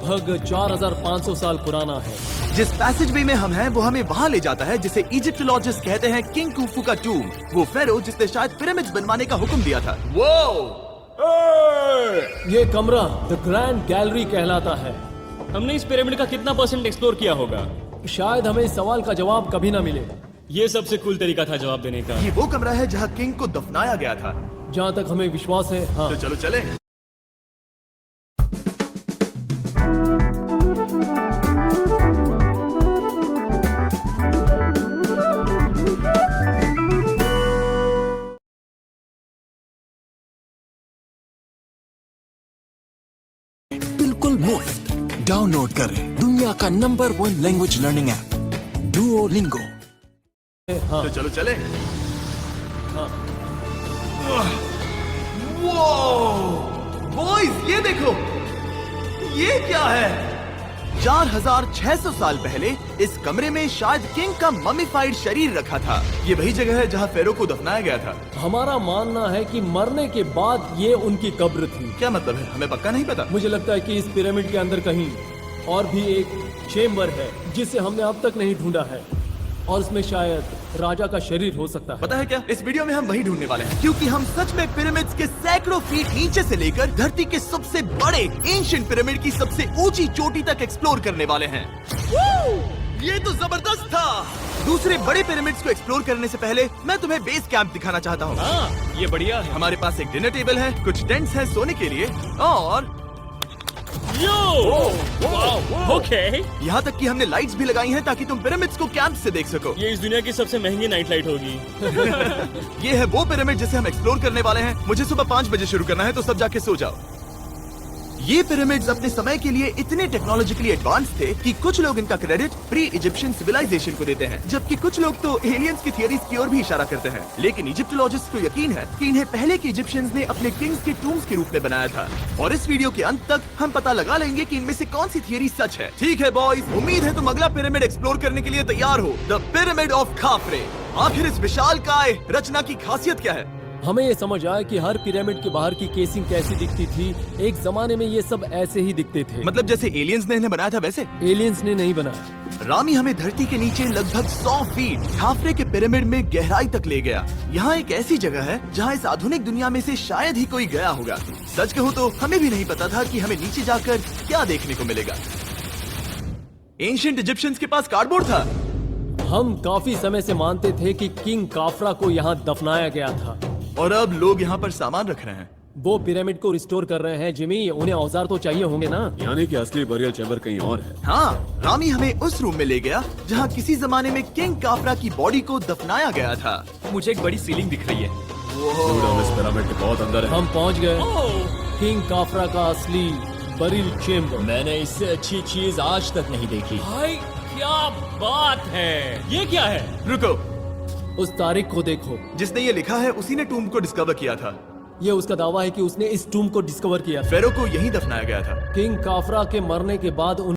लगभग 4500 साल पुराना है। जिस पैसेजवे में हम हैं वो हमें वहाँ ले जाता है जिसे इजिप्टोलॉजिस्ट कहते हैं किंग कुफू का टूम, वो फेरो जिसने शायद पिरामिड्स बनवाने का हुक्म दिया था। ये कमरा द ग्रैंड गैलरी कहलाता है। हमने इस पिरामिड का कितना % एक्सप्लोर किया होगा? शायद हमें इस सवाल का जवाब कभी ना मिले। ये सबसे कूल तरीका था जवाब देने का। ये वो कमरा है जहाँ किंग को दफनाया गया था। जहाँ तक हमें विश्वास है। हाँ। तो चलो चले। बिल्कुल मुफ्त डाउनलोड करें दुनिया का number 1 language learning app Duolingo. हाँ। तो चलो चले। हाँ। बॉयज ये देखो, ये क्या है? 4600 साल पहले इस कमरे में शायद किंग का ममिफाइड शरीर रखा था। ये वही जगह है जहाँ फेरो को दफनाया गया था। हमारा मानना है कि मरने के बाद ये उनकी कब्र थी। क्या मतलब है? हमें पक्का नहीं पता। मुझे लगता है कि इस पिरामिड के अंदर कहीं और भी एक चेम्बर है जिसे हमने अब तक नहीं ढूंढा है, और उसमें शायद राजा का शरीर हो सकता है। पता है क्या, इस वीडियो में हम वही ढूंढने वाले हैं, क्योंकि हम सच में पिरामिड्स के सैकड़ों फीट नीचे से लेकर धरती के सबसे बड़े एंशिएंट पिरामिड की सबसे ऊंची चोटी तक एक्सप्लोर करने वाले हैं। ये तो जबरदस्त था। दूसरे बड़े पिरामिड्स को एक्सप्लोर करने से पहले मैं तुम्हें बेस कैंप दिखाना चाहता हूँ। हाँ, ये बढ़िया है। हमारे पास एक डिनर टेबल है, कुछ टेंट्स हैं सोने के लिए, और ओके। यहाँ तक कि हमने लाइट्स भी लगाई हैं ताकि तुम पिरामिड्स को कैंप से देख सको। ये इस दुनिया की सबसे महंगी नाइट लाइट होगी। ये है वो पिरामिड जिसे हम एक्सप्लोर करने वाले हैं। मुझे सुबह 5 बजे शुरू करना है, तो सब जाके सो जाओ। ये पिरामिड्स अपने समय के लिए इतने टेक्नोलॉजिकली एडवांस थे कि कुछ लोग इनका क्रेडिट प्री इजिप्शियन सिविलाइजेशन को देते हैं, जबकि कुछ लोग तो एलियंस की थियरीज की ओर भी इशारा करते हैं। लेकिन इजिप्टोलॉजिस्ट को यकीन है कि इन्हें पहले के इजिप्शियंस ने अपने किंग्स के टूम्स के रूप में बनाया था। और इस वीडियो के अंत तक हम पता लगा लेंगे कि इनमें से कौन सी थियरी सच है। ठीक है बॉयज, उम्मीद है तुम अगला पिरामिड एक्सप्लोर करने के लिए तैयार हो। The pyramid of खाफरे। आखिर इस विशालकाय रचना की खासियत क्या है? हमें ये समझ आया कि हर पिरामिड के बाहर की केसिंग कैसी दिखती थी। एक जमाने में ये सब ऐसे ही दिखते थे। मतलब जैसे एलियंस ने इन्हें बनाया था वैसे? एलियंस ने नहीं बनाया। रामी हमें धरती के नीचे लगभग 100 फीट खाफरे के पिरामिड में गहराई तक ले गया। यहाँ एक ऐसी जगह है जहाँ इस आधुनिक दुनिया में से शायद ही कोई गया होगा। सच कहूँ तो हमें भी नहीं पता था कि हमें नीचे जाकर क्या देखने को मिलेगा। एंशिएंट इजिप्शियंस के पास कार्डबोर्ड था। हम काफी समय से मानते थे कि किंग काफरा को यहाँ दफनाया गया था, और अब लोग यहाँ पर सामान रख रहे हैं। वो पिरामिड को रिस्टोर कर रहे हैं। जिमी, उन्हें औजार तो चाहिए होंगे ना? यानी कि असली बरियल चैम्बर कहीं और है। हाँ, रामी हमें उस रूम में ले गया जहाँ किसी जमाने में किंग काफरा की बॉडी को दफनाया गया था। मुझे एक बड़ी सीलिंग दिख रही है। दुर्गा में इस पिरामिड के बहुत अंदर है। हम पहुँच गए किंग काफरा का असली बरिल चेम्बर। मैंने इससे अच्छी चीज आज तक नहीं देखी। भाई क्या बात है! ये क्या है? रुको, उस तारीख को देखो। जिसने ये लिखा है उसी ने टूम को डिस्कवर किया था। ये उसका दावा है कि उसने इस टूम को डिस्कवर किया। फेरो को यहीं दफनाया गया था। किंग काफरा के मरने के बाद